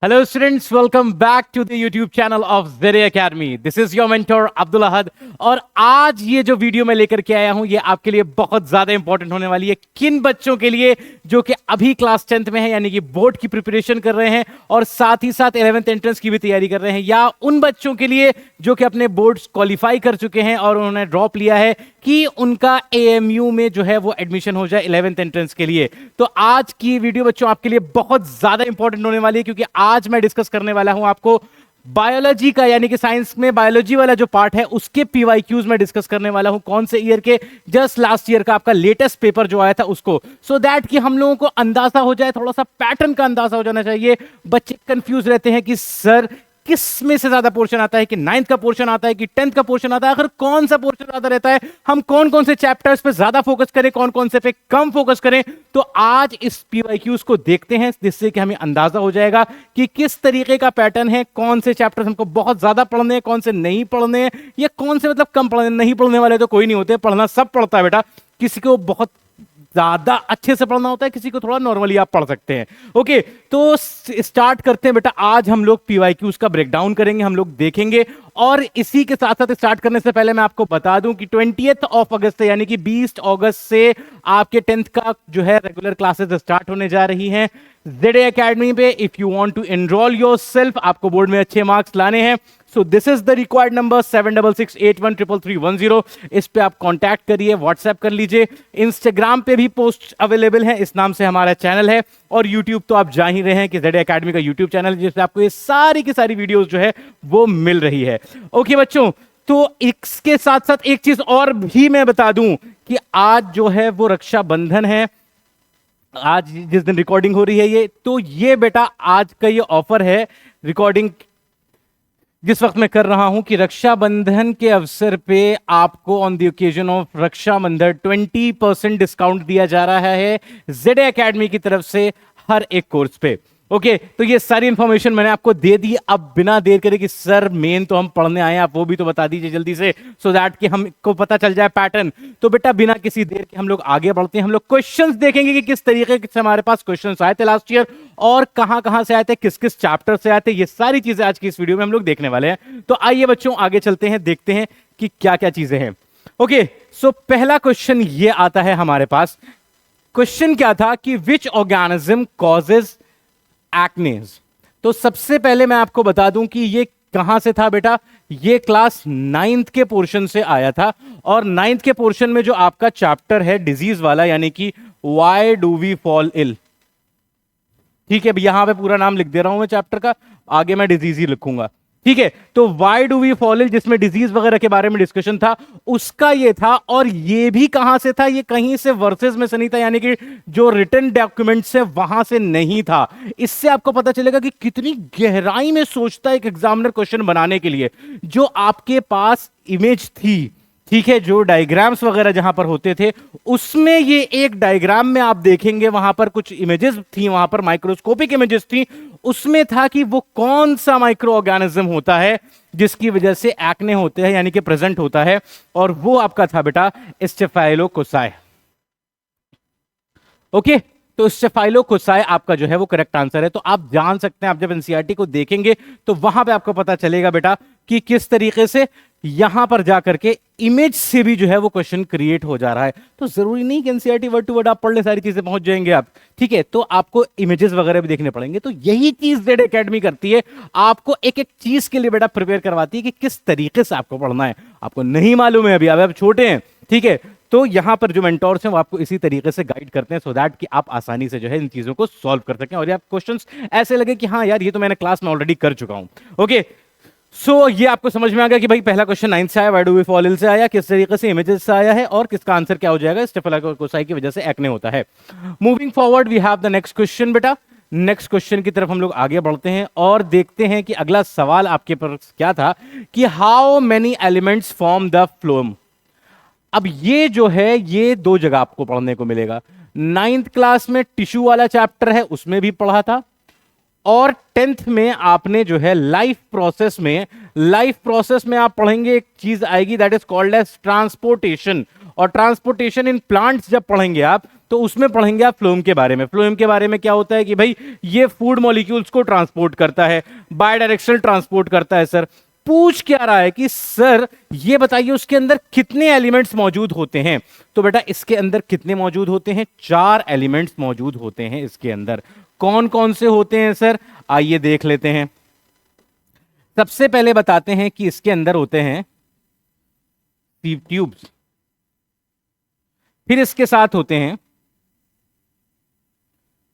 Hello, students. Welcome back to the YouTube channel of Zere Academy. This is your mentor Abdul अहद और आज ये जो video मैं लेकर के आया हूं ये आपके लिए बहुत ज्यादा इंपॉर्टेंट होने वाली है। किन बच्चों के लिए जो कि अभी क्लास 10th में है, यानी कि बोर्ड की प्रिपरेशन कर रहे हैं और साथ ही साथ 11th एंट्रेंस की भी तैयारी कर रहे हैं, या उन बच्चों के लिए जो कि अपने बोर्ड्स क्वालिफाई कर चुके हैं और उन्होंने ड्रॉप लिया है कि उनका एएमयू में जो है वो एडमिशन हो जाए 11th एंट्रेंस के लिए। तो आज की वीडियो बच्चों आपके लिए बहुत ज्यादा इंपॉर्टेंट होने वाली है, क्योंकि आज मैं डिस्कस करने वाला हूं आपको बायोलॉजी का, यानी कि साइंस में बायोलॉजी वाला जो पार्ट है उसके पीवाईक्यूज में डिस्कस करने वाला हूं। कौन से ईयर के, जस्ट लास्ट ईयर का आपका लेटेस्ट पेपर जो आया था उसको, सो दैट कि हम लोगों को अंदाजा हो जाए, थोड़ा सा पैटर्न का अंदाजा हो जाना चाहिए। बच्चे कंफ्यूज रहते हैं कि सर किस में से ज्यादा पोर्शन आता है, कि 9th का पोर्शन आता है कि 10th का पोर्शन आता है, आखिर कौन सा पोर्शन ज्यादा रहता है, हम कौन कौन से चैप्टर्स पे ज्यादा फोकस करें, कौन कौन से पे कम फोकस करें। तो आज इस पीवाईक्यूज को देखते हैं, जिससे कि हमें अंदाजा हो जाएगा कि किस तरीके का पैटर्न है, कौन से चैप्टर्स हमको बहुत ज्यादा पढ़ने हैं, कौन से नहीं पढ़ने हैं, या कौन से मतलब कम पढ़ने। नहीं पढ़ने वाले तो कोई नहीं होते, पढ़ना सब पढ़ता है बेटा। किसी को बहुत ज्यादा अच्छे से पढ़ना होता है, किसी को थोड़ा नॉर्मली आप पढ़ सकते हैं। ओके, तो स्टार्ट करते हैं बेटा। आज हम लोग पीवाईक्यूज का ब्रेकडाउन करेंगे, हम लोग देखेंगे। और इसी के साथ साथ स्टार्ट करने से पहले मैं आपको बता दूं कि 20th ऑफ अगस्त से, यानी कि 20 अगस्त से आपके 10th का जो है रेगुलर क्लासेस स्टार्ट होने जा रही हैं जेडे एकेडमी पे। If you want to enroll yourself, आपको बोर्ड में अच्छे मार्क्स लाने हैं, so this is the required number 7668133310। इस पे आप कांटेक्ट करिए, व्हाट्सएप कर लीजिए। इंस्टाग्राम पे भी पोस्ट अवेलेबल है, इस नाम से हमारा चैनल है। और यूट्यूब तो आप जान ही रहे हैं कि जेडे एकेडमी का यूट्यूब चैनल है, जिसपे आपको ये सारी की सारी वीडियोस जो है वो मिल रही है। ओके बच्चों, तो इसके साथ साथ एक चीज और भी मैं बता दूं कि आज जो है वो रक्षाबंधन है। आज जिस दिन रिकॉर्डिंग हो रही है ये, तो ये बेटा आज का ये ऑफर है, रिकॉर्डिंग जिस वक्त मैं कर रहा हूं, कि रक्षाबंधन के अवसर पे आपको on the occasion of Rakshabandhan 20% discount दिया जा रहा है जेडे एकेडमी की तरफ से हर एक कोर्स पे। ओके, तो ये सारी इंफॉर्मेशन मैंने आपको दे दी। अब बिना देर करे कि सर मेन तो हम पढ़ने आए हैं, आप वो भी तो बता दीजिए जल्दी से, सो दैट कि हमको पता चल जाए पैटर्न। तो बेटा बिना किसी देर के हम लोग आगे बढ़ते हैं। हम लोग क्वेश्चंस देखेंगे कि किस तरीके से हमारे पास क्वेश्चंस आए थे लास्ट ईयर और कहां कहां से आए थे, किस किस चैप्टर से आए थे। ये सारी चीजें आज की इस वीडियो में हम लोग देखने वाले हैं। तो आइए बच्चों आगे चलते हैं, देखते हैं कि क्या क्या चीजें हैं। ओके, सो पहला क्वेश्चन ये आता है हमारे पास। क्वेश्चन क्या था कि विच ऑर्गेनिज्म कॉजेज एक्नेज। तो सबसे पहले मैं आपको बता दूं कि ये कहां से था बेटा, ये क्लास 9th के पोर्शन से आया था। और 9th के पोर्शन में जो आपका चैप्टर है डिजीज वाला, यानी कि why do we fall ill, ठीक है, यहां पे पूरा नाम लिख दे रहा हूं मैं चैप्टर का, आगे मैं डिजीज ही लिखूंगा, ठीक है। तो why do we fall ill, जिसमें डिजीज वगैरह के बारे में डिस्कशन था, उसका ये था। और ये भी कहां से था, ये कहीं से वर्सेस में से नहीं था, यानी कि जो रिटन डॉक्यूमेंट्स है वहां से नहीं था। इससे आपको पता चलेगा कि कितनी गहराई में सोचता है एक एग्जामिनर क्वेश्चन बनाने के लिए। जो आपके पास इमेज थी, ठीक है, जो डायग्राम्स वगैरह जहां पर होते थे, उसमें ये एक डायग्राम में आप देखेंगे वहां पर कुछ इमेजेस थी, वहां पर माइक्रोस्कोपिक इमेजेस थी। उसमें था कि वो कौन सा माइक्रो ऑर्गेनिज्म होता है जिसकी वजह से एक्ने होते हैं, यानी कि प्रेजेंट होता है, और वो आपका था बेटा स्टेफाइलोकोकाई। ओके, तो स्टेफाइलोकोकाई आपका जो है वो करेक्ट आंसर है। तो आप जान सकते हैं, आप जब एनसीईआरटी को देखेंगे तो वहां पे आपको पता चलेगा बेटा कि किस तरीके से यहां पर जाकर के इमेज से भी जो है वो क्वेश्चन क्रिएट हो जा रहा है। तो जरूरी नहीं कि एनसीईआरटी वर्ड टू वर्ड आप पढ़ ले, सारी चीजें पहुंच जाएंगे आप, ठीक है। तो आपको इमेजेस वगैरह भी देखने पड़ेंगे। तो यही चीज जेड एकेडमी करती है, आपको एक एक चीज के लिए बेटा प्रिपेयर करवाती है कि किस तरीके से आपको पढ़ना है। आपको नहीं मालूम है, अभी आप छोटे हैं, ठीक है, तो यहां पर जो मेंटोर्स हैं वो आपको इसी तरीके से गाइड करते हैं, सो दैट कि आप आसानी से जो है इन चीजों को सॉल्व कर सकें और ये आप क्वेश्चंस ऐसे लगे कि हाँ यार ये तो मैंने क्लास में ऑलरेडी कर चुका हूं। ओके, सो ये आपको समझ में आ गया कि भाई पहला क्वेश्चन 9th से आया, why do we fall ill से आया, किस तरीके से इमेजेस से आया है, और किसका आंसर क्या हो जाएगा, स्टेफाइलोकोकाई की वजह से एक्ने होता है। Moving forward we have the next question बेटा। नेक्स्ट क्वेश्चन की तरफ हम लोग आगे बढ़ते हैं और देखते हैं कि अगला सवाल आपके पास क्या था कि how many elements form the phloem. अब ये जो है ये दो जगह आपको पढ़ने को मिलेगा। 9th क्लास में टिश्यू वाला चैप्टर है, उसमें भी पढ़ा था, और 10th में आपने जो है लाइफ प्रोसेस में आप पढ़ेंगे एक चीज आएगी that is called as transportation. और ट्रांसपोर्टेशन इन प्लांट्स जब पढ़ेंगे आप, तो उसमें पढ़ेंगे आप फ्लोएम के बारे में। फ्लोएम के बारे में क्या होता है कि भाई ये फूड मॉलिक्यूल्स को ट्रांसपोर्ट करता है, बायडायरेक्शनल ट्रांसपोर्ट करता है। सर पूछ क्या रहा है कि सर ये बताइए उसके अंदर कितने एलिमेंट्स मौजूद होते हैं। तो बेटा इसके अंदर कितने मौजूद होते हैं, 4 एलिमेंट्स मौजूद होते हैं इसके अंदर। कौन कौन से होते हैं सर, आइए देख लेते हैं। सबसे पहले बताते हैं कि इसके अंदर होते हैं सीव ट्यूब्स, फिर इसके साथ होते हैं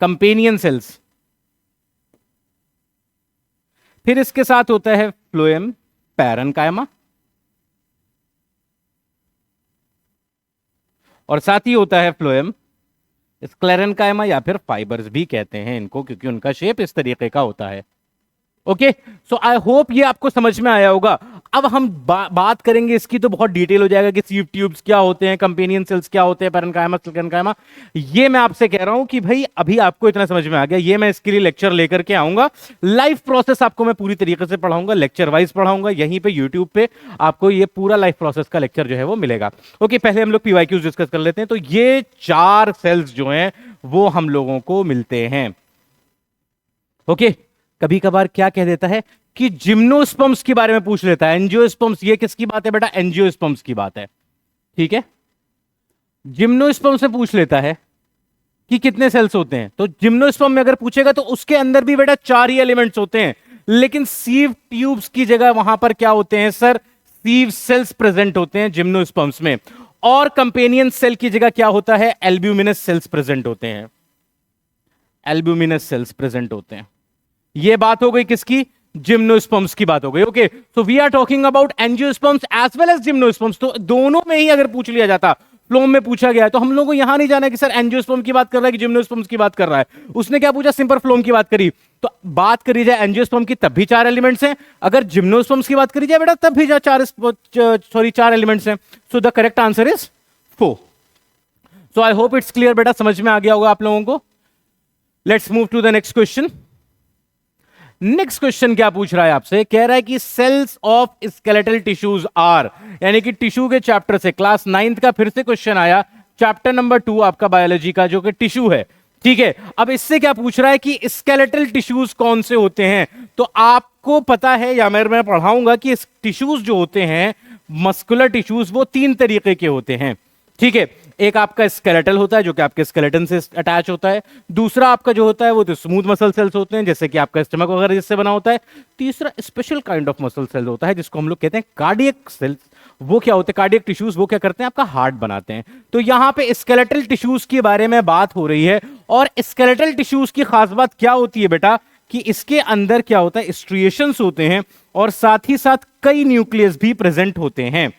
कंपेनियन सेल्स, फिर इसके साथ होता है फ्लोएम पैरेन्काइमा, और साथ ही होता है फ्लोएम स्क्लेरेन्काइमा, या फिर फाइबर्स भी कहते हैं इनको क्योंकि उनका शेप इस तरीके का होता है। ओके, सो आई होप ये आपको समझ में आया होगा। अब हम बात करेंगे इसकी तो बहुत डिटेल हो जाएगा कि सीव ट्यूब्स क्या होते हैं, कंपेनियन सेल्स क्या होते हैं, पैरेन्काइमा स्क्लेरेन्काइमा। ये मैं आपसे कह रहा हूं कि भाई अभी आपको इतना समझ में आ गया, ये मैं इसके लिए लेक्चर लेकर के आऊंगा। लाइफ प्रोसेस आपको मैं पूरी तरीके से पढ़ाऊंगा, लेक्चर वाइज पढ़ाऊंगा, यहीं पे यूट्यूब पे आपको ये पूरा लाइफ प्रोसेस का लेक्चर जो है वो मिलेगा। ओके, पहले हम लोग पीवाईक्यूज डिस्कस कर लेते हैं। तो ये 4 सेल्स जो हैं वो हम लोगों को मिलते हैं। ओके, कभी कभार क्या कह देता है कि जिम्नोस्पर्म्स के बारे में पूछ लेता है, एंजियोस्पर्म्स। ये किसकी बात है बेटा, एंजियोस्पर्म्स की बात है। ठीक है, जिम्नोस्पर्म से पूछ लेता है कि कितने सेल्स होते हैं। तो जिम्नोस्पर्म में अगर पूछेगा तो उसके अंदर भी बेटा 4 ही एलिमेंट्स होते हैं, लेकिन सीव ट्यूब्स की जगह वहां पर क्या होते हैं सर, सीव सेल्स प्रेजेंट होते हैं जिम्नोस्पर्म्स में। और कंपेनियन सेल की जगह क्या होता है, एल्ब्यूमिनस सेल्स प्रेजेंट होते हैं, एल्ब्यूमिनस सेल्स प्रेजेंट होते हैं। ये बात हो गई किसकी, जिम्नोस्पर्म्स की बात हो गई। Okay, so we are talking about angiosperms as well as gymnosperms. तो दोनों में ही अगर पूछ लिया जाता, फ्लोएम में पूछा गया है, तो हम लोगों को यहां नहीं जाना कि सर एंजियोस्पर्म की बात कर रहा है कि जिम्नोस्पर्म्स की बात कर रहा है। उसने क्या पूछा, सिंपल फ्लोएम की बात करी। तो बात करी जाए एंजियोस्पर्म की तब भी 4 एलिमेंट्स हैं, अगर जिम्नोस्पर्म्स की बात करी जाए बेटा तब भी 4 एलिमेंट्स हैं। So the correct answer is 4। So I hope it's clear बेटा, समझ में आ गया होगा आप लोगों को। Let's move to the next question. Next question क्या पूछ रहा है आपसे, कह रहा है कि cells of skeletal tissues are, यानी कि टिश्यू के चैप्टर से क्लास 9th का फिर से क्वेश्चन आया, चैप्टर नंबर 2 आपका बायोलॉजी का, जो कि टिश्यू है। ठीक है, अब इससे क्या पूछ रहा है कि स्केलेटल टिश्यूज कौन से होते हैं। तो आपको पता है या मैं पढ़ाऊंगा कि टिश्यूज जो होते हैं, मस्कुलर टिश्यूज, वो 3 तरीके के होते हैं। ठीक है, एक आपका स्केलेटल होता है जो कि आपके स्केलेटन से अटैच होता है। दूसरा आपका जो होता है वो तो स्मूथ मसल सेल्स होते हैं, जैसे कि आपका स्टमक वगैरह जिससे बना होता है। तीसरा special kind of muscle cell होता है जिसको हम लोग कहते हैं कार्डियक सेल्स। वो क्या होते हैं, कार्डियक टिश्यूज, वो क्या करते हैं, आपका हार्ट बनाते हैं। तो यहां पे स्केलेटल टिश्यूज के बारे में बात हो रही है। और स्केलेटल टिश्यूज की खास बात क्या होती है बेटा, कि इसके अंदर क्या होता है, स्ट्रिएशंस होते हैं और साथ ही साथ कई न्यूक्लियस भी प्रेजेंट होते हैं।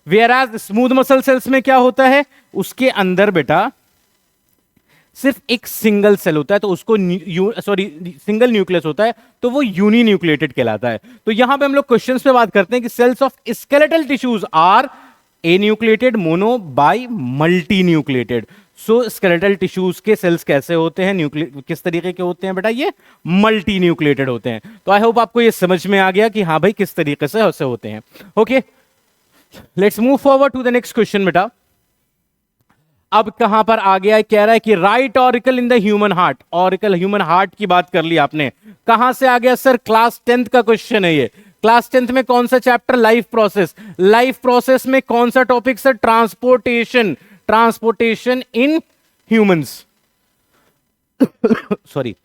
वेयरएज स्मूथ मसल सेल्स में क्या होता है, उसके अंदर बेटा सिर्फ एक सिंगल सेल होता है, तो उसको सिंगल न्यूक्लियस होता है, तो वो यूनी न्यूक्लिएटेड कहलाता है। तो यहां पे हम लोग क्वेश्चंस पे बात करते हैं कि cells of skeletal tissues are anucleated, mono, bi, multinucleated. So skeletal tissues के सेल्स कैसे होते हैं, किस तरीके के होते हैं बेटा, ये मल्टी न्यूक्लिएटेड होते हैं। तो आई होप आपको ये समझ में आ गया कि हाँ भाई किस तरीके से ऐसे होते हैं। Okay, let's move forward to the next question बेटा। अब कहां पर आ गया है, कह रहा है कि right auricle in the human heart. Auricle human heart की बात कर ली आपने, कहां से आ गया सर, क्लास 10th का क्वेश्चन है ये। क्लास 10th में कौन सा chapter, life process. Life process में कौन सा topic sir, transportation. Transportation in humans sorry,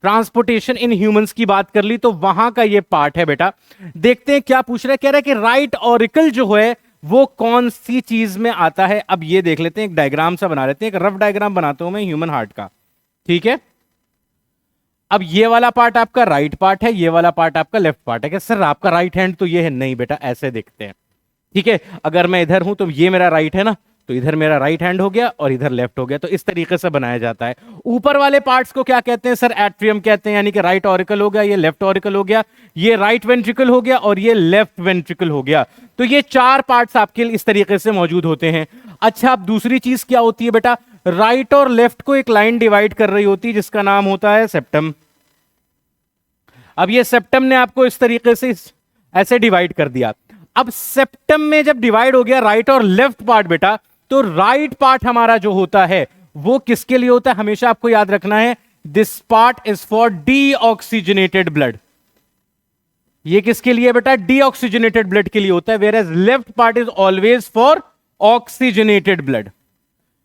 transportation in humans की बात कर ली, तो वहां का ये पार्ट है बेटा। देखते हैं क्या पूछ रहा है, कह रहा है कि राइट ऑरिकल जो है वो कौन सी चीज में आता है। अब ये देख लेते हैं, एक डायग्राम सा बना लेते हैं, एक रफ डायग्राम बनाता हूं मैं ह्यूमन हार्ट का। ठीक है, अब ये वाला पार्ट आपका राइट पार्ट है, ये वाला पार्ट आपका लेफ्ट पार्ट है। क्या सर आपका राइट हैंड तो ये है, नहीं बेटा, ऐसे देखते हैं। ठीक है, अगर मैं इधर हूं तो ये मेरा राइट है ना, तो इधर मेरा राइट हैंड हो गया और इधर लेफ्ट हो गया। तो इस तरीके से बनाया जाता है। ऊपर वाले पार्ट्स को क्या कहते हैं सर, एट्रियम कहते हैं, यानी कि राइट ऑरिकल हो गया, ये लेफ्ट ऑरिकल हो गया, ये राइट वेंट्रिकल हो गया और ये लेफ्ट वेंट्रिकल हो गया। तो ये 4 पार्ट्स आपके इस तरीके से मौजूद होते हैं। अच्छा, अब दूसरी चीज क्या होती है बेटा, राइट और लेफ्ट को एक लाइन डिवाइड कर रही होती है जिसका नाम होता है सेप्टम। अब ये सेप्टम ने आपको इस तरीके से ऐसे डिवाइड कर दिया। अब सेप्टम में जब डिवाइड हो गया राइट और लेफ्ट पार्ट बेटा, तो राइट पार्ट हमारा जो होता है वो किसके लिए होता है, हमेशा आपको याद रखना है, this part is for deoxygenated blood. ये किसके लिए बेटा, डीऑक्सीजनेटेड ब्लड के लिए होता है, whereas left part is always for oxygenated blood.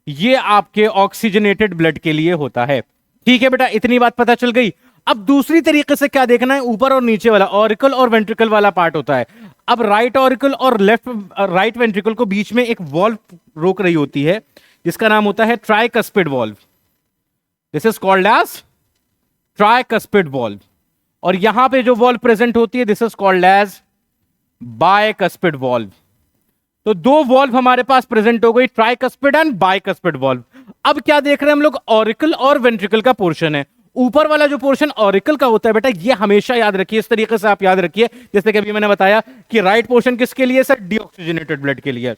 ये आपके ऑक्सीजनेटेड ब्लड के लिए होता है। ठीक है बेटा, इतनी बात पता चल गई। अब दूसरी तरीके से क्या देखना है, ऊपर और नीचे वाला ऑरिकल और वेंट्रिकल वाला पार्ट होता है। अब राइट ऑरिकल और राइट वेंट्रिकल को बीच में एक वॉल्व रोक रही होती है, जिसका नाम होता है tricuspid valve. This is called as tricuspid valve. और यहां पे जो वॉल्व प्रेजेंट होती है, this is called as bicuspid valve. तो दो वॉल्व हमारे पास प्रेजेंट हो गई, ट्राइकस्पिड एंड बायकस्पिड वॉल्व। अब क्या देख रहे हैं हम लोग, ऑरिकल और वेंट्रिकल का पोर्शन है। ऊपर वाला जो पोर्शन ऑरिकल का होता है बेटा, ये हमेशा याद रखिए, इस तरीके से आप याद रखिए, जैसे कि अभी मैंने बताया कि राइट पोर्शन किसके लिए सर, डीऑक्सीजनेटेड ब्लड के लिए।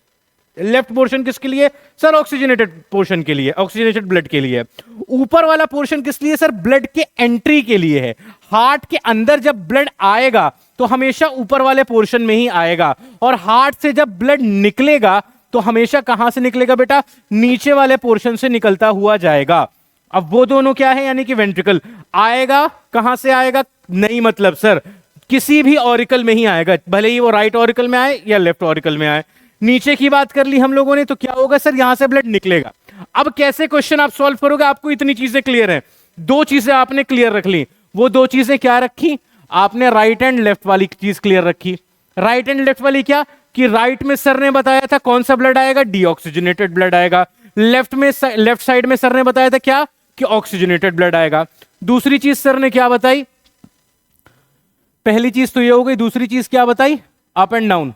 लेफ्ट पोर्शन किसके लिए सर, ऑक्सीजनेटेड पोर्शन के लिए, ऑक्सीजनेटेड ब्लड के लिए। ऊपर वाला पोर्शन किस लिए सर, ब्लड के एंट्री के लिए है। हार्ट के अंदर जब ब्लड आएगा तो हमेशा ऊपर वाले पोर्शन में ही आएगा, और हार्ट से जब ब्लड निकलेगा तो हमेशा कहां से निकलेगा बेटा, नीचे वाले पोर्शन से निकलता हुआ जाएगा। अब वो दोनों क्या है, यानी कि वेंट्रिकल आएगा, कहां से आएगा, नहीं मतलब सर किसी भी ऑरिकल में ही आएगा, भले ही वो राइट ऑरिकल में आए या लेफ्ट ऑरिकल में आए। नीचे की बात कर ली हम लोगों ने, तो क्या होगा सर, यहां से ब्लड निकलेगा। अब कैसे क्वेश्चन आप सॉल्व करोगे, आपको इतनी चीजें क्लियर है, दो चीजें आपने क्लियर रख ली। वो दो चीजें क्या रखी आपने, राइट एंड लेफ्ट वाली चीज क्लियर रखी। राइट एंड लेफ्ट वाली क्या, कि राइट में सर ने बताया था कौन सा ब्लड आएगा, डीऑक्सीजनेटेड ब्लड आएगा। लेफ्ट में, लेफ्ट साइड में सर ने बताया था क्या, कि ऑक्सीजनेटेड ब्लड आएगा। दूसरी चीज सर ने क्या बताई, पहली चीज तो ये हो गई, दूसरी चीज क्या बताई, अप एंड डाउन,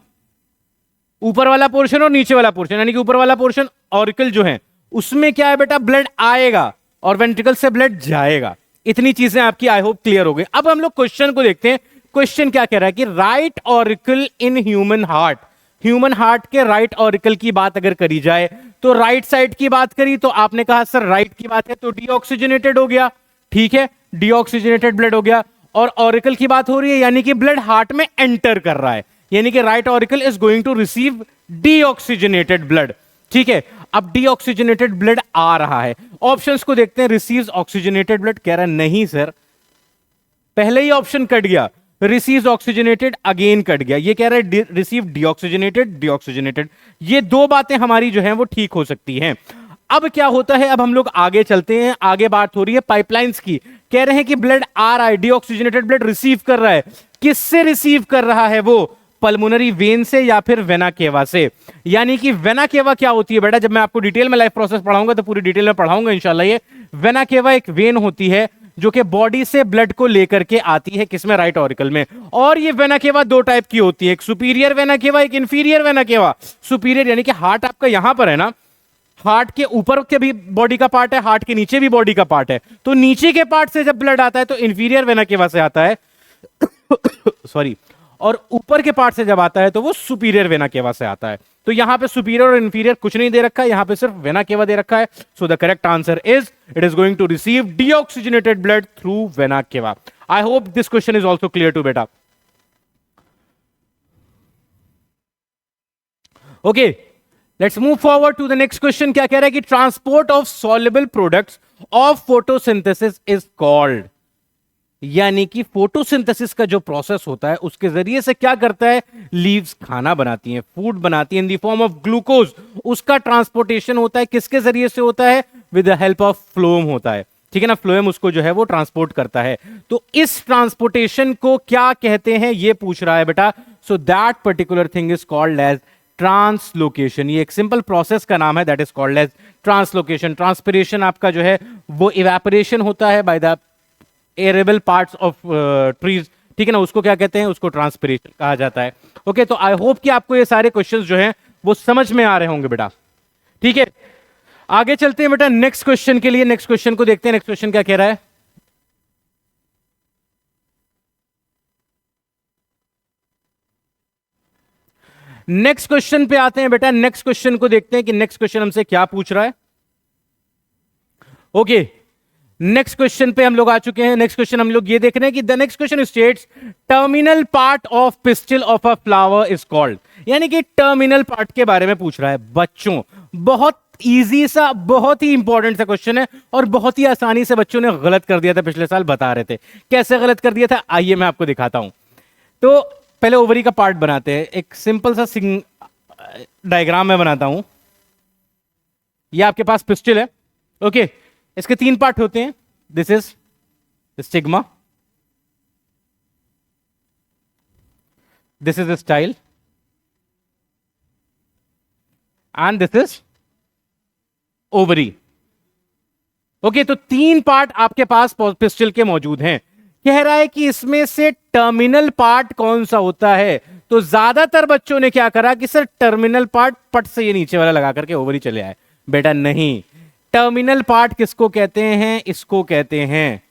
ऊपर वाला पोर्शन और नीचे वाला पोर्शन, यानी कि ऊपर वाला पोर्शन ऑरिकल जो है उसमें क्या है बेटा, ब्लड आएगा और वेंट्रिकल से ब्लड जाएगा। इतनी चीजें आपकी आई होप क्लियर हो गई। अब हम लोग क्वेश्चन को देखते हैं। क्वेश्चन क्या कह रहा है कि right auricle in human heart, human heart के राइट ऑरिकल की बात अगर करी जाए, तो राइट साइड की बात करी तो आपने कहा सर राइट की बात है तो डीऑक्सीजनेटेड हो गया, ठीक है, डीऑक्सीजनेटेड ब्लड हो गया। और ऑरिकल की बात हो रही है, यानी कि ब्लड हार्ट में एंटर कर रहा है, यानी कि right auricle is going to receive deoxygenated blood, ठीक है। अब डीऑक्सीजनेटेड ब्लड आ रहा है, ऑप्शंस को देखते हैं। रिसीव्स ऑक्सीजनेटेड ब्लड, कह रहा है नहीं सर, पहले ही ऑप्शन कट गया, रिसीव्स ऑक्सीजनेटेड अगेन कट गया, ये कह रहा है रिसीव डीऑक्सीजनेटेड डीऑक्सीजनेटेड। ये दो बातें हमारी जो हैं वो ठीक हो सकती हैं। अब क्या होता है, अब हम लोग आगे चलते हैं, आगे बात हो रही है पाइपलाइंस की। कह रहे हैं कि ब्लड आ रहा है, डीऑक्सीजनेटेड ब्लड रिसीव कर रहा है, किससे रिसीव कर रहा है वो, पल्मोनरी वेन से या फिर वेना केवा से। यानी कि वेना केवा क्या होती है बेटा, जब मैं आपको डिटेल में लाइफ प्रोसेस पढ़ाऊंगा तो पूरी डिटेल में पढ़ाऊंगा इंशाल्लाह। ये वेना केवा एक वेन होती है जो कि बॉडी से ब्लड को लेकर के आती है, किसमें, राइट ऑरिकल में। और ये वेना केवा दो टाइप की होती है, एक सुपीरियर वेना केवा, एक इंफीरियर वेना केवा। सुपीरियर यानी कि हार्ट आपका यहां पर है ना, हार्ट के ऊपर के भी बॉडी का पार्ट है, हार्ट के नीचे भी बॉडी का पार्ट है, तो नीचे के पार्ट से जब ब्लड आता है तो इंफीरियर वेना केवा से आता है सॉरी, और ऊपर के पार्ट से जब आता है तो वो सुपीरियर वेना केवा से आता है। तो यहां पे सुपीरियर और इंफीरियर कुछ नहीं दे रखा है, यहां पे सिर्फ वेना केवा दे रखा है। So the correct answer is it is going to receive deoxygenated blood through vena cava. I hope this question is also clear to बेटा। Okay, let's move forward to the next question. क्या कह रहा है कि transport of soluble products of photosynthesis is called, यानी कि photosynthesis का जो प्रोसेस होता है उसके जरिए से क्या करता है, लीव्स खाना बनाती हैं, फूड बनाती हैं in the form of glucose. उसका ट्रांसपोर्टेशन होता है किसके जरिए से होता है, with the help of phloem होता है, ठीक है ना। फ्लोएम उसको जो है वो ट्रांसपोर्ट करता है। तो इस ट्रांसपोर्टेशन को क्या कहते हैं ये पूछ रहा है बेटा। So that particular thing is called as translocation. ये एक सिंपल प्रोसेस का नाम है, that is called as translocation. Transpiration आपका जो है वो इवेपोरेशन होता है बाय द एरेबल पार्ट्स ऑफ ट्रीज, ठीक है ना, उसको क्या कहते हैं, उसको ट्रांसपिरेशन कहा जाता है। ओके, तो आई होप कि आपको ये सारे क्वेश्चंस जो हैं वो समझ में आ रहे होंगे बेटा, ठीक है। आगे चलते हैं बेटा नेक्स्ट क्वेश्चन के लिए। नेक्स्ट क्वेश्चन को देखते हैं, नेक्स्ट क्वेश्चन क्या कह रहा है। नेक्स्ट क्वेश्चन पे आते हैं बेटा, नेक्स्ट क्वेश्चन को देखते हैं कि नेक्स्ट क्वेश्चन हमसे क्या पूछ रहा है। ओके, नेक्स्ट क्वेश्चन पे हम लोग आ चुके हैं। नेक्स्ट क्वेश्चन हम लोग ये देख रहे हैं कि the next question states terminal part of pistil of a flower is called, यानी कि टर्मिनल पार्ट के बारे में पूछ रहा है। बच्चों बहुत इजी सा, बहुत ही इंपॉर्टेंट सा क्वेश्चन है और बहुत ही आसानी से बच्चों ने गलत कर दिया था पिछले साल, बता रहे थे कैसे गलत कर दिया था, आइए मैं आपको दिखाता हूं। तो पहले ओवरी का पार्ट बनाते हैं, एक सिंपल सा डायग्राम मैं बनाता हूं। ये आपके पास पिस्टल है, ओके, इसके 3 पार्ट होते हैं। This is stigma, this is style and this is ovary. Okay, तो 3 पार्ट आपके पास पिस्टल के मौजूद हैं। कह रहा है कि इसमें से टर्मिनल पार्ट कौन सा होता है। तो ज्यादातर बच्चों ने क्या करा कि सर टर्मिनल पार्ट पट से ये नीचे वाला लगा करके ओवरी चले आए। बेटा नहीं, टर्मिनल पार्ट किसको कहते हैं, इसको कहते हैं,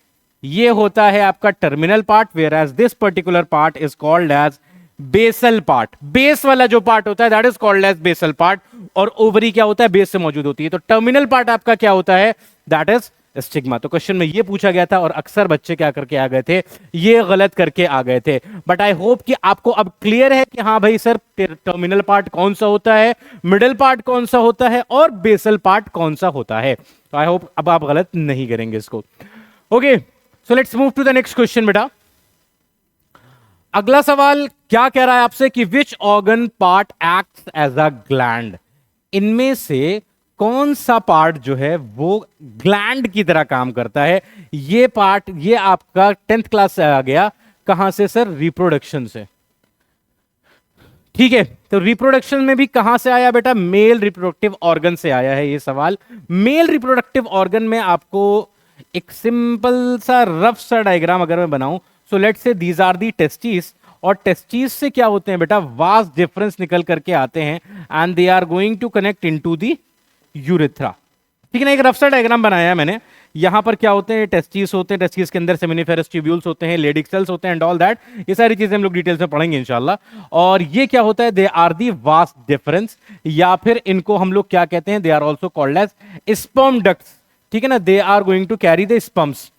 ये होता है आपका terminal part, whereas this particular part is called as basal part. Base वाला जो पार्ट होता है that is called as basal part, और ओवरी क्या होता है, बेस से मौजूद होती है। तो टर्मिनल पार्ट आपका क्या होता है, दैट इज स्टिग्मा। तो क्वेश्चन में ये पूछा गया था और अक्सर बच्चे क्या करके आ गए थे, ये गलत करके आ गए थे। बट आई होप कि आपको अब क्लियर है कि हाँ भाई सर टर्मिनल पार्ट कौन सा होता है, मिडिल पार्ट कौन सा होता है और बेसल पार्ट कौन सा होता है। तो आई होप अब आप गलत नहीं करेंगे इसको। Okay, so let's move to the next question. बेटा अगला सवाल क्या कह रहा है आपसे कि which organ part acts as a gland. इनमें से कौन सा पार्ट जो है वो ग्लैंड की तरह काम करता है। ये पार्ट, ये आपका 10th क्लास से आ गया, कहां से सर, रिप्रोडक्शन से। ठीक है, तो रिप्रोडक्शन में भी कहां से आया बेटा, मेल रिप्रोडक्टिव ऑर्गन से आया है ये सवाल। मेल रिप्रोडक्टिव ऑर्गन में आपको एक सिंपल सा रफ सा डायग्राम अगर मैं बनाऊं, so let's say these are the testis, और टेस्टिस से क्या होते हैं बेटा, वास्ट डिफरेंस निकल करके आते हैं and they are going to connect into the urethra. ठीक है ना, एक रफ सा डायग्राम बनाया है मैंने। यहां पर क्या होते हैं, टेस्टिस होते हैं, टेस्टिस के अंदर सेमिनिफेरस ट्यूब्यूल्स होते हैं, लेडिक सेल्स होते हैं एंड ऑल दैट। ये सारी चीजें हम लोग डिटेल्स में पढ़ेंगे इंशाल्लाह। और ये क्या होता है, they are the vas deferens, या फिर इनको हम लोग क्या कहते हैं, they are also called as sperm ducts. ठीक है ना, they are going to carry the sperms.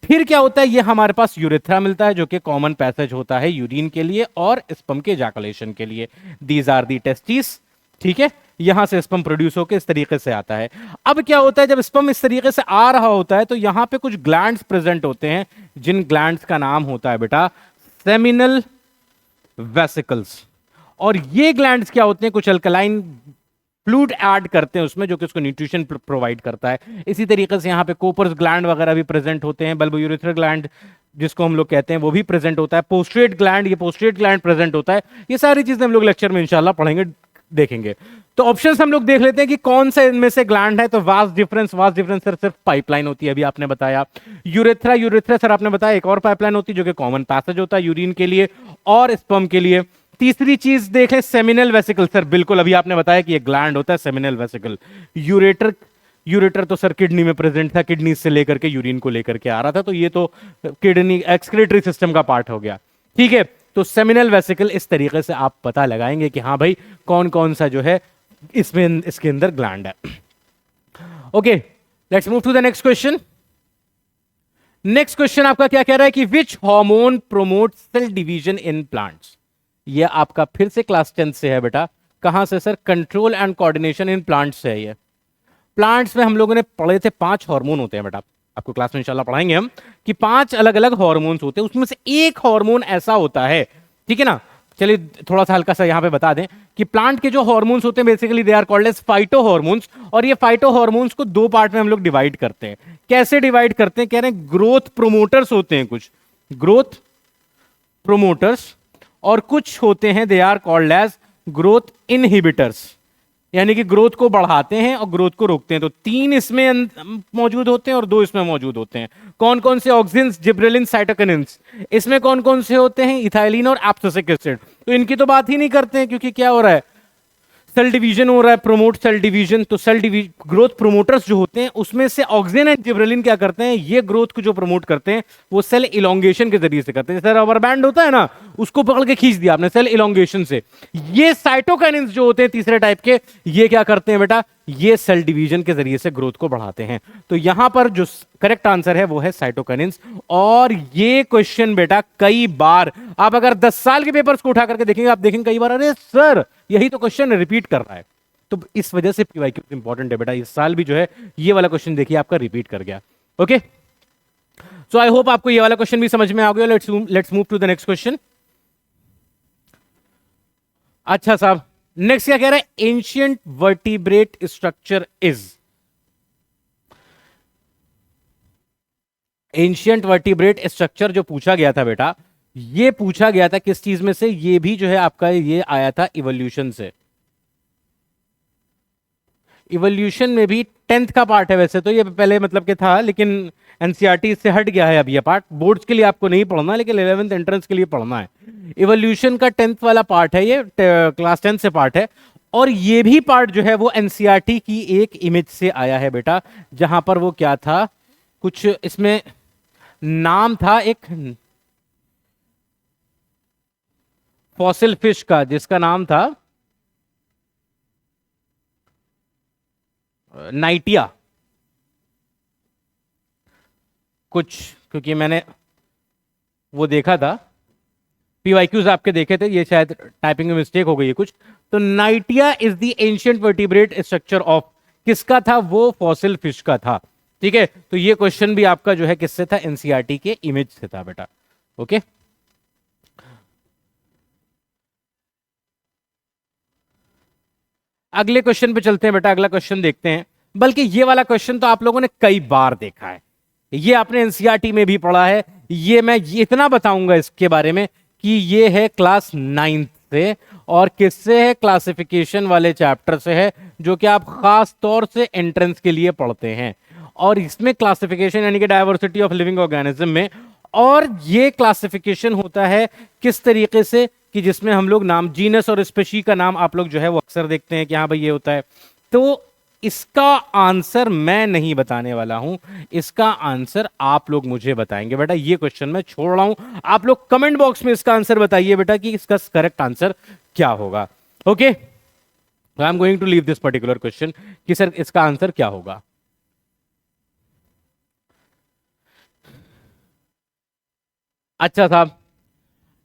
फिर क्या होता है, ये हमारे पास यूरेथ्रा मिलता है जो कि कॉमन पैसेज होता है यूरिन के लिए और स्पर्म के इजैकुलेशन के लिए। These are the testis. ठीक है, यहां से स्पर्म प्रोड्यूस होकर इस तरीके से आता है। अब क्या होता है, जब स्पर्म इस तरीके से आ रहा होता है तो यहां पे कुछ ग्लैंड्स प्रेजेंट होते हैं, जिन ग्लैंड्स का नाम होता है बेटा सेमिनल वेसिकल्स। और ये ग्लैंड्स क्या होते हैं, कुछ अल्कलाइन फ्लूइड ऐड करते हैं उसमें, जो कि उसको न्यूट्रिशन प्रोवाइड करता है। इसी तरीके से यहाँ पे कोपर्स ग्लैंड वगैरह भी प्रेजेंट होते हैं, बल्बोयूरेथ्रल ग्लैंड जिसको हम लोग कहते हैं वो भी प्रेजेंट होता है, पोस्ट्रेट ग्लैंड, ये पोस्ट्रेट ग्लैंड प्रेजेंट होता है। ये सारी चीजें हम लोग लेक्चर में इंशाल्लाह पढ़ेंगे, देखेंगे। तो ऑप्शंस हम लोग देख लेते हैं कि कौन से इनमें से ग्लैंड है। तो वास्ट डिफरेंस सर सिर्फ पाइपलाइन होती है, अभी आपने बताया। यूरेथ्रा सर आपने बताया एक और पाइपलाइन होती है जो कि कॉमन पैसेज होता है यूरिन के लिए और स्पर्म के लिए। तीसरी चीज देखें, सेमिनल वेसिकल, सर बिल्कुल अभी आपने बताया कि ये ग्लैंड होता है सेमिनल वेसिकल। यूरेटर तो सर किडनी में प्रेजेंट था, किडनी से लेकर के यूरिन को लेकर के आ रहा था, तो ये तो किडनी एक्सक्रीटरी सिस्टम का पार्ट हो गया। ठीक है, तो सेमिनल वेसिकल, इस तरीके से आप पता लगाएंगे कि हाँ भाई कौन कौन सा जो है इसमें इसके अंदर ग्लैंड है। Okay, let's move to the next question. Next question आपका क्या कह रहा है कि which hormone promote cell division in plants. ये आपका फिर से क्लास 10 से है बेटा। कहां से sir, control and coordination in plants से है ये। प्लांट्स में हम लोगों ने पढ़े थे 5 हार्मोन होते हैं बेटा, आपको क्लास में इंशाल्लाह पढ़ाएंगे हम कि 5 अलग अलग हार्मोन्स होते हैं, उसमें से एक हार्मोन ऐसा होता है। ठीक है ना, चलिए थोड़ा सा हल्का सा यहां पे बता दें कि प्लांट के जो हार्मोन्स होते हैं basically they are called as phyto hormones. और ये फाइटो हार्मोन्स को 2 पार्ट में हम लोग डिवाइड करते हैं। कैसे डिवाइड करते हैं, कह रहे हैं ग्रोथ प्रोमोटर्स होते हैं, कुछ ग्रोथ प्रोमोटर्स, और कुछ होते हैं they are called as growth inhibitors, यानी कि ग्रोथ को बढ़ाते हैं और ग्रोथ को रोकते हैं। तो 3 इसमें मौजूद होते हैं और 2 इसमें मौजूद होते हैं। कौन कौन से, ऑक्सिन्स, जिब्रेलिन, साइटोकिनिन्स। इसमें कौन कौन से होते हैं, इथाइलिन और एब्सिसिक एसिड। तो इनकी तो बात ही नहीं करते हैं, क्योंकि क्या हो रहा है, सेल डिवीजन हो रहा है, प्रोमोट सेल डिवीजन। तो सेल ग्रोथ प्रोमोटर्स जो होते हैं उसमें से ऑक्सिन एंड जिब्रेलिन क्या करते हैं, ये ग्रोथ को जो प्रमोट करते हैं वो सेल इलोंगेशन के जरिए से करते हैं। जैसे रबर बैंड होता है ना, उसको पकड़ के खींच दिया आपने, सेल इलोंगेशन से। ये साइटोकाइनिन्स जो होते हैं तीसरे टाइप के, ये क्या करते हैं बेटा, ये सेल डिवीजन के जरिए से ग्रोथ को बढ़ाते हैं। तो यहां पर जो करेक्ट आंसर है वो है साइटोकाइनिन्स। और ये क्वेश्चन बेटा कई बार, आप अगर 10 साल के पेपर्स को उठा करके देखेंगे, आप देखेंगे कई बार अरे सर यही तो क्वेश्चन रिपीट कर रहा है। तो इस वजह से पीवाईक्यू इंपॉर्टेंट है बेटा। इस साल भी जो है ये वाला क्वेश्चन देखिए आपका रिपीट कर गया। ओके, सो आई होप आपको ये वाला क्वेश्चन भी समझ में आ गया। Let's move to the next question. अच्छा साहब, नेक्स्ट क्या कह रहा है? Ancient vertebrate structure is, ancient vertebrate structure जो पूछा गया था बेटा, ये पूछा गया था किस चीज में से? ये भी जो है आपका ये आया था इवोल्यूशन से। इवोल्यूशन में भी 10th का पार्ट है वैसे तो ये, पहले मतलब के था, लेकिन एनसीईआरटी से हट गया है अब ये पार्ट। बोर्ड्स के लिए आपको नहीं पढ़ना, लेकिन 11th एंट्रेंस के लिए पढ़ना है। इवोल्यूशन का 10th वाला पार्ट है ये, क्लास 10 से पार्ट है। और ये भी पार्ट जो है वो एनसीईआरटी की एक इमेज से आया है बेटा, जहां पर वो क्या था, कुछ इसमें नाम था एक फॉसिल फिश का, जिसका नाम था नाइटिया कुछ, क्योंकि मैंने वो देखा था, पीवाईक्यूज आपके देखे थे, ये शायद टाइपिंग में मिस्टेक हो गई है कुछ। तो नाइटिया is the ancient vertebrate structure of, किसका था वो? फॉसिल फिश का था। ठीक है, तो ये क्वेश्चन भी आपका जो है किससे था? एनसीईआरटी के इमेज से था बेटा। ओके, अगले क्वेश्चन पे चलते हैं बेटा। अगला क्वेश्चन देखते हैं, बल्कि ये वाला क्वेश्चन तो आप लोगों ने कई बार देखा है, ये आपने एनसीईआरटी में भी पढ़ा है। ये मैं इतना बताऊंगा इसके बारे में कि ये है क्लास 9th से, और किससे है? क्लासिफिकेशन वाले चैप्टर से है, जो कि आप खास तौर से एंट्रेंस के लिए पढ़ते हैं। और इसमें क्लासिफिकेशन यानी कि डायवर्सिटी ऑफ लिविंग ऑर्गेनिज्म में, और ये क्लासिफिकेशन होता है किस तरीके से कि जिसमें हम लोग नाम, जीनस और स्पेशी का नाम आप लोग जो है वो अक्सर देखते हैं कि हाँ भाई ये होता है। तो इसका आंसर मैं नहीं बताने वाला हूं, इसका आंसर आप लोग मुझे बताएंगे बेटा। ये क्वेश्चन मैं छोड़ रहा हूं, आप लोग कमेंट बॉक्स में इसका आंसर बताइए बेटा कि इसका करेक्ट आंसर क्या होगा। Okay, I am going to leave this particular question कि सर इसका आंसर क्या होगा। अच्छा साहब,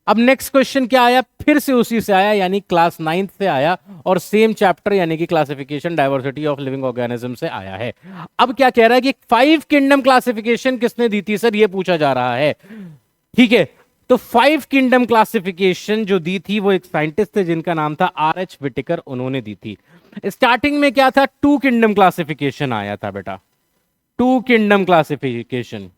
अब नेक्स्ट क्वेश्चन क्या आया? फिर से उसी से आया, यानी क्लास 9th से आया, और सेम चैप्टर यानी कि classification diversity of living organism से आया है। अब क्या कह रहा है कि 5 किंगडम क्लासिफिकेशन किसने दी थी सर, ये पूछा जा रहा है। ठीक है, तो 5 किंगडम क्लासिफिकेशन जो दी थी वो एक साइंटिस्ट थे जिनका नाम था आर.एच. विटेकर, उन्होंने दी थी। स्टार्टिंग में क्या था? 2 किंगडम क्लासिफिकेशन आया था बेटा, 2 किंगडम क्लासिफिकेशन,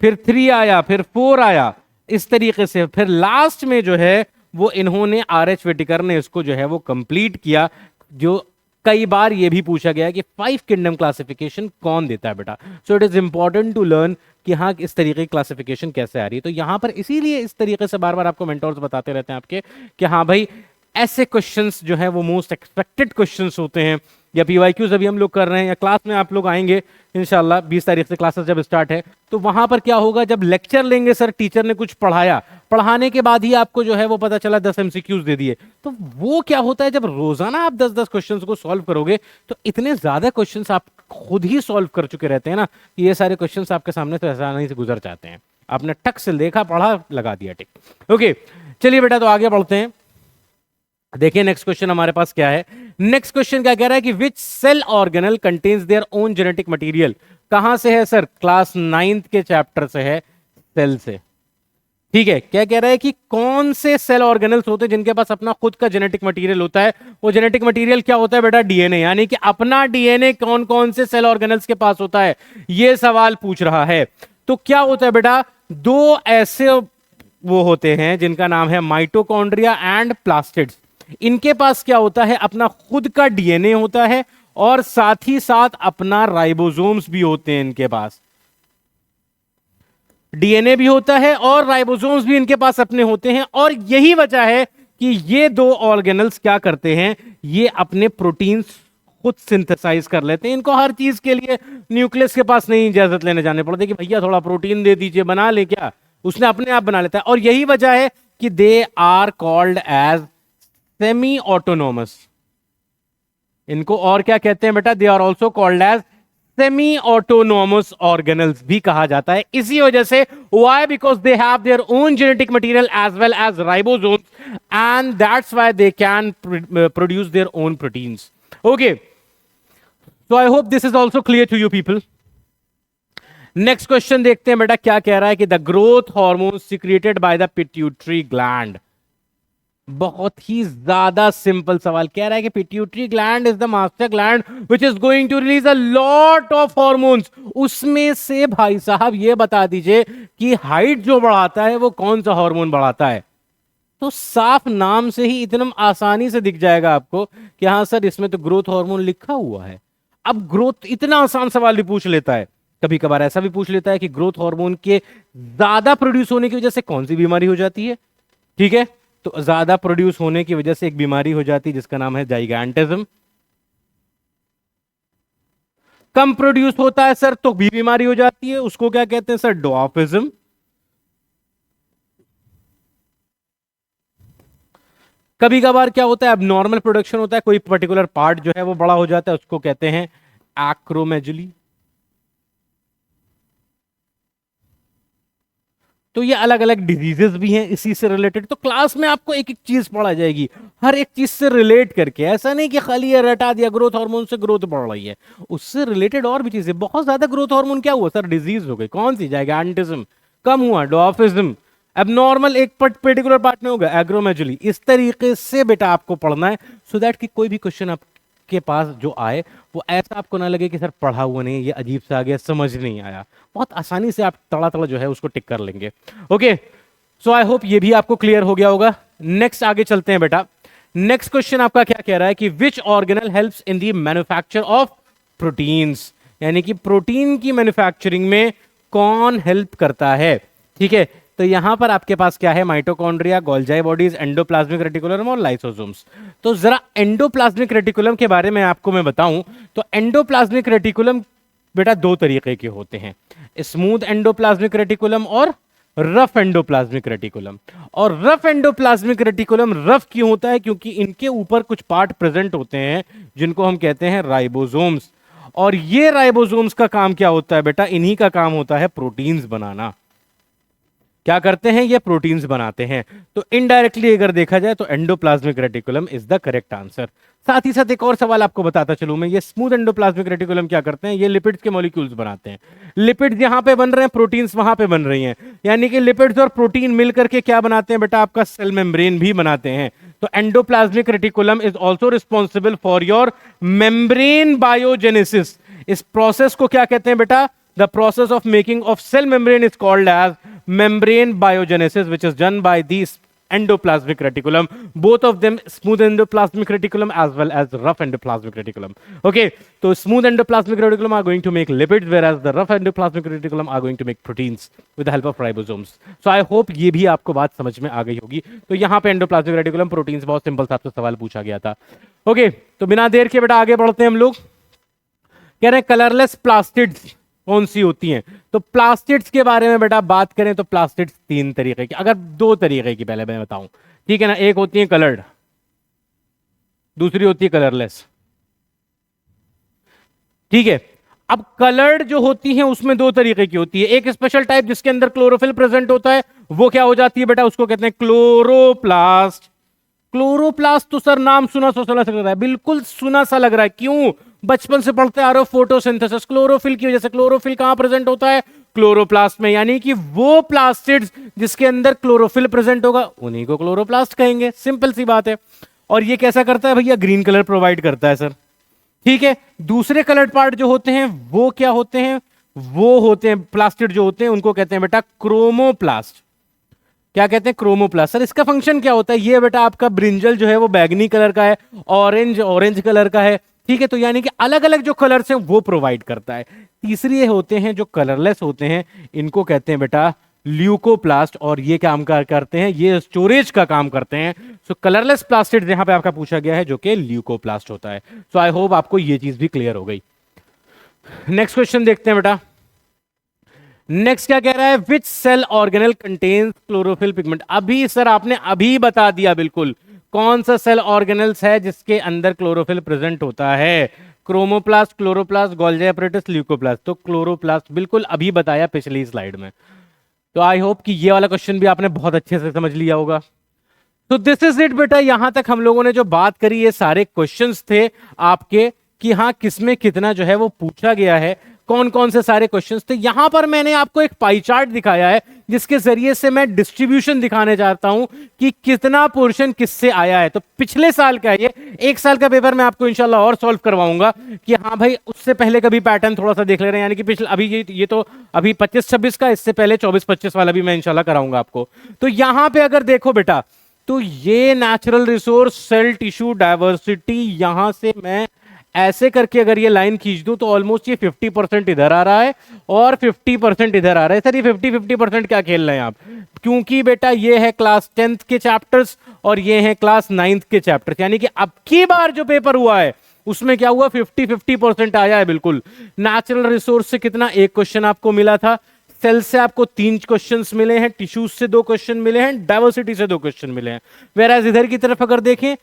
फिर 3 आया, फिर 4 आया, इस तरीके से। फिर लास्ट में जो है वो इन्होंने, आर.एच. विटेकर ने इसको जो है वो कंप्लीट किया। जो कई बार ये भी पूछा गया कि 5 किंगडम क्लासिफिकेशन कौन देता है बेटा। So it is important to learn कि हाँ इस तरीके की क्लासिफिकेशन कैसे आ रही है। तो यहां पर इसीलिए इस तरीके से बार बार आपको मेंटोर्स बताते रहते हैं आपके कि हाँ भाई ऐसे क्वेश्चंस जो है वो मोस्ट एक्सपेक्टेड क्वेश्चंस होते हैं। या पीवाईक्यूज अभी हम लोग कर रहे हैं, या क्लास में आप लोग आएंगे इंशाल्लाह 20 तारीख से क्लासेस जब स्टार्ट है, तो वहां पर क्या होगा, जब लेक्चर लेंगे, सर टीचर ने कुछ पढ़ाया, पढ़ाने के बाद ही आपको जो है वो पता चला 10 एमसीक्यूज दे दिए, तो वो क्या होता है, जब रोजाना आप 10-10 क्वेश्चंस को सॉल्व करोगे तो इतने ज्यादा क्वेश्चंस आप खुद ही सॉल्व कर चुके रहते हैं ना, कि ये सारे क्वेश्चंस आपके सामने से आसानी से गुजर जाते हैं। आपने टक से देखा, पढ़ा, लगा दिया, टिक। ओके, चलिए बेटा तो आगे बढ़ते हैं। देखिए नेक्स्ट क्वेश्चन हमारे पास क्या है। नेक्स्ट क्वेश्चन क्या कह रहा है कि which cell organelle contains their own genetic material. कहां से है सर? क्लास 9th के चैप्टर से है, सेल से। ठीक है, क्या कह रहा है कि कौन से सेल ऑर्गेनल्स होते हैं जिनके पास अपना खुद का जेनेटिक मटेरियल होता है। वो जेनेटिक मटेरियल क्या होता है बेटा? डीएनए, यानी कि अपना डीएनए कौन कौन से सेल ऑर्गेनल्स के पास होता है, ये सवाल पूछ रहा है। तो क्या होता है बेटा, 2 ऐसे वो होते हैं जिनका नाम है माइटोकॉन्ड्रिया एंड प्लास्टिड्स। इनके पास क्या होता है? अपना खुद का डीएनए होता है, और साथ ही साथ अपना राइबोसोम्स भी होते हैं इनके पास। डीएनए भी होता है और राइबोसोम्स भी इनके पास अपने होते हैं, और यही वजह है कि ये 2 ऑर्गेनल्स क्या करते हैं, ये अपने प्रोटीन्स खुद सिंथेसाइज कर लेते हैं। इनको हर चीज के लिए न्यूक्लियस के पास नहीं इजाजत लेने जाने पड़ते कि भैया थोड़ा प्रोटीन दे दीजिए, बना ले, क्या उसने अपने आप बना लेता है। और यही वजह है कि they are called as semi autonomous. इनको और क्या कहते हैं बेटा? They are also called as semi autonomous organelles भी कहा जाता है। इसी वजह से, why? Because they have their own genetic material as well as ribosomes, and that's why they can produce their own proteins. Okay, so I hope this is also clear to you people. Next question देखते हैं बेटा क्या कह रहा है कि the growth hormone secreted by the pituitary gland. बहुत ही ज्यादा सिंपल सवाल कह रहा है कि pituitary gland is the master gland which is going to release a lot of hormones. उसमें से भाई साहब ये बता दीजिए कि हाइट जो बढ़ाता है वो कौन सा हार्मोन बढ़ाता है। तो साफ नाम से ही इतना आसानी से दिख जाएगा आपको कि हाँ सर इसमें तो ग्रोथ हार्मोन लिखा हुआ है। अब ग्रोथ इतना आसान सवाल भी पूछ लेता है, कभी कभार ऐसा भी पूछ लेता है कि ग्रोथ हार्मोन के ज्यादा प्रोड्यूस होने की वजह से कौन सी बीमारी हो जाती है। ठीक है, तो ज्यादा प्रोड्यूस होने की वजह से एक बीमारी हो जाती है जिसका नाम है जाइगैंटिज्म। कम प्रोड्यूस होता है सर तो भी बीमारी हो जाती है, उसको क्या कहते हैं सर, ड्वार्फिज्म। कभी कभार क्या होता है, अब नॉर्मल प्रोडक्शन होता है, कोई पर्टिकुलर पार्ट जो है वो बड़ा हो जाता है, उसको कहते हैं एक्रोमेगली। तो ये अलग अलग डिजीजेस भी हैं इसी से रिलेटेड। तो क्लास में आपको एक एक चीज पढ़ा जाएगी, हर एक चीज से रिलेट करके। ऐसा नहीं कि खाली ये रटा दिया ग्रोथ हार्मोन से ग्रोथ बढ़ रही है, उससे रिलेटेड और भी चीजें। बहुत ज्यादा ग्रोथ हार्मोन क्या हुआ सर, डिजीज हो गई। कौन सी, जाइगैंटिज्म। कम हुआ, ड्वार्फिज्म। एबनॉर्मल एक पर्टिकुलर पार्ट में होगा, एग्रोमेगली। इस तरीके से बेटा आपको पढ़ना है सो दैट कि कोई भी क्वेश्चन आपके पास जो आए वो ऐसा आपको ना लगे कि सर पढ़ा हुआ नहीं, ये अजीब सा आ गया, समझ नहीं आया। बहुत आसानी से आप तड़ा तड़ा जो है उसको टिक कर लेंगे। ओके, सो आई होप ये भी आपको क्लियर हो गया होगा। नेक्स्ट आगे चलते हैं बेटा। नेक्स्ट क्वेश्चन आपका क्या कह रहा है कि विच organelle helps in the manufacture of proteins, यानी कि प्रोटीन की मैन्युफैक्चरिंग में कौन हेल्प करता है। ठीक है, तो यहां पर आपके पास क्या है, माइटोकॉन्ड्रिया, गोल्जाई बॉडीज, एंडोप्लाज्मिक रेटिकुलम और लाइसोसोम्स। तो जरा एंडोप्लाज्मिक रेटिकुलम के बारे में आपको मैं बताऊं तो एंडोप्लाज्मिक रेटिकुलम बेटा दो तरीके के होते हैं, स्मूथ एंडोप्लाज्मिक रेटिकुलम और रफ एंडोप्लाज्मिक रेटिकुलम। और रफ एंडोप्लाज्मिक रेटिकुलम रफ क्यों होता है, क्योंकि इनके ऊपर कुछ पार्ट प्रेजेंट होते हैं जिनको हम कहते हैं राइबोसोम्स। और ये राइबोसोम्स का काम क्या होता है बेटा, इन्हीं का काम होता है प्रोटीन्स बनाना। क्या करते हैं ये, प्रोटीन्स बनाते हैं। तो इनडायरेक्टली अगर देखा जाए तो endoplasmic reticulum is the correct answer. साथ ही साथ एक और सवाल आपको बताता चलूं मैं, ये स्मूथ एंडोप्लाज्मिक रेटिकुलम क्या करते हैं, ये लिपिड्स के मॉलिक्यूल्स बनाते हैं। लिपिड्स यहां पे बन रहे हैं, प्रोटीन्स वहां पे बन रही हैं, यानी कि लिपिड्स और प्रोटीन मिलकर के क्या बनाते हैं बेटा, आपका सेल मेम्ब्रेन भी बनाते हैं। तो endoplasmic reticulum is also responsible for your membrane biogenesis. इस प्रोसेस को क्या कहते हैं बेटा, the process of making of cell membrane is called as membrane biogenesis, which is done by these endoplasmic reticulum, both of them, smooth endoplasmic reticulum as well as rough endoplasmic reticulum. Okay, so smooth endoplasmic reticulum are going to make lipids, whereas the rough endoplasmic reticulum are going to make proteins with the help of ribosomes. So I hope ये भी आपको बात समझ में आ गई होगी। तो यहाँ पे endoplasmic reticulum proteins, बहुत सिंपल सा आपसे सवाल पूछा गया था। Okay, तो बिना देर के बेटा आगे बढ़ते हैं हम लोग। कह रहे हैं कलरलेस प्लास्टिड्स कौन सी होती हैं। तो प्लास्टिड्स के बारे में बेटा बात करें तो प्लास्टिड्स तीन तरीके की, अगर दो तरीके की पहले मैं बताऊं, ठीक है ना। एक होती है कलर्ड, दूसरी होती है कलरलेस। ठीक है, अब कलर्ड जो होती है उसमें दो तरीके की होती है। एक स्पेशल टाइप जिसके अंदर क्लोरोफिल प्रेजेंट होता है, वो क्या हो जाती है बेटा, उसको कहते हैं क्लोरोप्लास्ट। क्लोरोप्लास्ट तो सर नाम सुना सा लग रहा है, बिल्कुल सुना सा लग रहा है। क्यों, बचपन से पढ़ते आ रहे हो, फोटोसिंथेसिस, क्लोरोफिल की वजह से। क्लोरोफिल कहां प्रेजेंट होता है, क्लोरोप्लास्ट में, यानी कि वो प्लास्टिड्स जिसके अंदर क्लोरोफिल प्रेजेंट होगा उन्हीं को क्लोरोप्लास्ट कहेंगे। सिंपल सी बात है। और ये कैसा करता है भैया, ग्रीन कलर प्रोवाइड करता है सर। ठीक है, दूसरे कलर्ड पार्ट जो होते हैं वो क्या होते हैं, वो होते हैं प्लास्टिड जो होते हैं उनको कहते हैं बेटा क्रोमोप्लास्ट। क्या कहते हैं, क्रोमोप्लास्ट। सर इसका फंक्शन क्या होता है, ये बेटा आपका ब्रिंजल जो है वो बैगनी कलर का है, ऑरेंज कलर का है। ठीक है, तो यानी कि अलग अलग जो कलर्स हैं वो प्रोवाइड करता है। तीसरे होते हैं जो कलरलेस होते हैं, इनको कहते हैं बेटा ल्यूकोप्लास्ट। और ये काम करते हैं, ये स्टोरेज का काम करते हैं। सो कलरलेस प्लास्टिड यहां पे आपका पूछा गया है जो कि ल्यूकोप्लास्ट होता है। सो आई होप आपको ये चीज भी क्लियर हो गई। नेक्स्ट क्वेश्चन देखते हैं बेटा। नेक्स्ट क्या कह रहा है, which cell organelle contains chlorophyll pigment. अभी सर आपने अभी बता दिया बिल्कुल, कौन सा सेल ऑर्गेनल्स है जिसके अंदर क्लोरोफिल प्रेजेंट होता है, chromoplast, chloroplast, Golgi apparatus, leucoplast. तो क्लोरोप्लास्ट बिल्कुल अभी बताया पिछली स्लाइड में। तो आई होप कि ये वाला क्वेश्चन भी आपने बहुत अच्छे से समझ लिया होगा। तो दिस इज इट बेटा। यहां तक हम लोगों ने जो बात करी, ये सारे क्वेश्चंस थे आपके कि हाँ किसमें कितना जो है वो पूछा गया है, कौन कौन से सारे क्वेश्चंस थे। यहां पर मैंने आपको एक पाई चार्ट दिखाया है जिसके जरिए से मैं डिस्ट्रीब्यूशन दिखाने चाहता हूं कि कितना पोर्शन किससे आया है। तो पिछले साल का ये एक साल का पेपर मैं आपको इंशाल्लाह और सॉल्व करवाऊंगा कि हाँ भाई उससे पहले का भी पैटर्न थोड़ा सा देख ले रहे हैं, यानी कि पिछले अभी ये तो अभी 25-26 का, इससे पहले 24-25 वाला भी मैं इंशाल्लाह कराऊंगा आपको। तो यहां पे अगर देखो बेटा, तो ये natural resource, cell tissue diversity, यहां से मैं ऐसे करके अगर ये लाइन खींच दूं तो ऑलमोस्ट ये 50% इधर आ रहा है और 50% इधर आ रहा है। सर ये 50-50% क्या खेल रहे हैं आप? क्योंकि बेटा ये है क्लास 10th के चैप्टर्स और ये है क्लास 9th के चैप्टर्स, यानी कि अब की बार जो पेपर हुआ है उसमें क्या हुआ, 50-50% आया है। बिल्कुल नेचुरल रिसोर्स से कितना, एक क्वेश्चन आपको मिला था, सेल से आपको 3 क्वेश्चंस मिले हैं, टिश्यूज से 2 क्वेश्चन मिले हैं, डायवर्सिटी से 2 क्वेश्चन मिले हैं। वेराज इधर की तरफ अगर देखें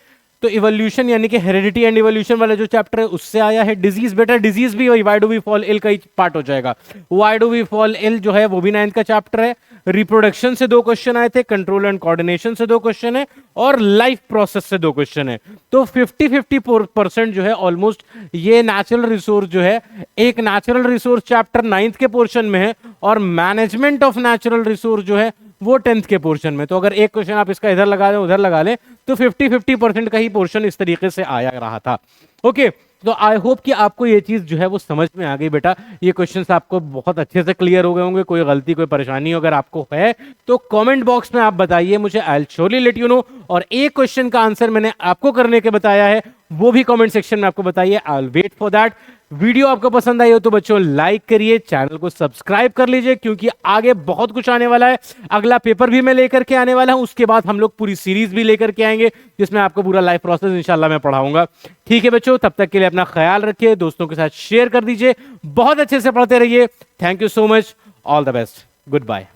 तो इवोल्यूशन यानी कि हेरिडिटी एंड इवोल्यूशन वाला जो चैप्टर है उससे आया है। डिजीज, बेटा डिजीज भी वही why do we fall ill का ही पार्ट हो जाएगा। Why do we fall ill जो है वो भी 9th का चैप्टर है। रिप्रोडक्शन से 2 क्वेश्चन आए थे, कंट्रोल एंड कोऑर्डिनेशन से 2 क्वेश्चन है और लाइफ प्रोसेस से 2 क्वेश्चन है। तो 50-50% जो है ऑलमोस्ट ये नेचुरल रिसोर्स जो है, एक नेचुरल रिसोर्स चैप्टर 9th के पोर्शन में है और मैनेजमेंट ऑफ नेचुरल रिसोर्स जो है वो 10th के पोर्शन में। तो अगर एक क्वेश्चन आप इसका इधर लगा दें उधर लगा लें तो 50-50% का ही पोर्शन इस तरीके से आया रहा था। ओके, तो आई होप कि आपको ये चीज जो है वो समझ में आ गई बेटा। ये क्वेश्चंस आपको बहुत अच्छे से क्लियर हो गए होंगे। कोई गलती कोई परेशानी अगर आपको है तो कमेंट बॉक्स में आप बताइए मुझे, I will surely let you know. और एक क्वेश्चन का आंसर मैंने आपको करने के बताया है, वो भी कमेंट सेक्शन में आपको बताइए, I will wait for that. Video आपको पसंद आई हो तो बच्चों लाइक करिए, चैनल को सब्सक्राइब कर लीजिए क्योंकि आगे बहुत कुछ आने वाला है। अगला पेपर भी मैं लेकर के आने वाला हूं, उसके बाद हम लोग पूरी सीरीज भी लेकर के आएंगे जिसमें आपको पूरा लाइफ प्रोसेस इंशाल्लाह मैं पढ़ाऊंगा। ठीक है बच्चों, तब तक के लिए अपना ख्याल रखिए, दोस्तों के साथ शेयर कर दीजिए, बहुत अच्छे से पढ़ते रहिए। Thank you so much, all the best, good bye.